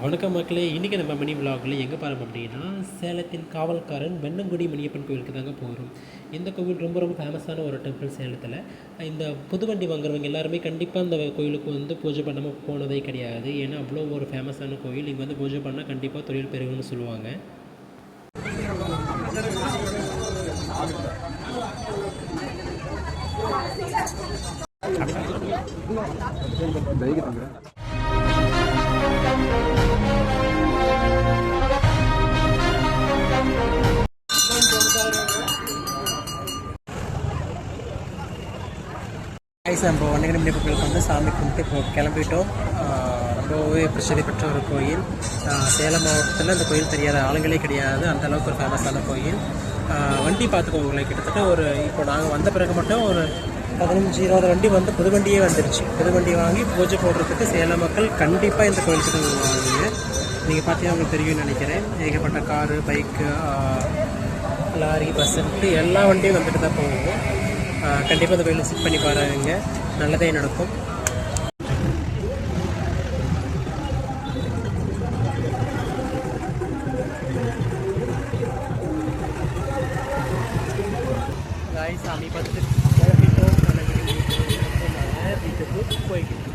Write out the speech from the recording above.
வணக்கம் மக்களே. இன்றைக்கி நம்ம மினி விலாகில் எங்கே போகிறோம் அப்படின்னா, சேலத்தின் காவல்காரன் வெண்ணங்குடி மணியப்பன் கோயிலுக்கு தாங்க போகிறோம். இந்த கோவில் ரொம்ப ரொம்ப ஃபேமஸான ஒரு டெம்பிள் சேலத்தில். இந்த புதுவண்டி வாங்குறவங்க எல்லாருமே கண்டிப்பாக இந்த கோயிலுக்கு வந்து பூஜை பண்ணாமல் போனதே கிடையாது. ஏன்னா அவ்வளோ ஒரு ஃபேமஸான கோயில். இங்கே வந்து பூஜை பண்ணால் கண்டிப்பாக தொழில் பெருகும்னு சொல்லுவாங்க. நம்ம வண்ணகிரி மணியப்பன் கோயிலுக்கு வந்து சாமி கும்பிட்டு இப்போ கிளம்பிட்டோம். ரொம்பவே பிரசித்தி பெற்ற ஒரு கோயில். சேலம் மாவட்டத்தில் இந்த கோயில் தெரியாத ஆளுங்களே கிடையாது. அந்தளவுக்கு ஒரு ஃபேமஸான கோயில். வண்டி பார்த்துக்கோங்களேன், கிட்டத்தட்ட ஒரு இப்போ நாங்கள் வந்த பிறகு மட்டும் ஒரு 15-20 வண்டி வந்து புது வண்டியே வந்துருச்சு. புது வண்டி வாங்கி பூஜை போடுறதுக்கு சேலம் மக்கள் கண்டிப்பாக இந்த கோயிலுக்கு தான் வருவாங்க. நீங்கள் பார்த்தீங்கன்னா உங்களுக்கு தெரியும்னு நினைக்கிறேன். ஏகப்பட்ட காரு, பைக்கு, லாரி, பஸ்ஸுன்ட்டு எல்லா வண்டியும் வந்துட்டு தான் போவோம். கண்டிப்பாக இந்த கோயில் விசிட் பண்ணி பாருங்க, நல்லதே நடக்கும். சாமி பார்த்துட்டு வீட்டுக்கு போய்கிட்டு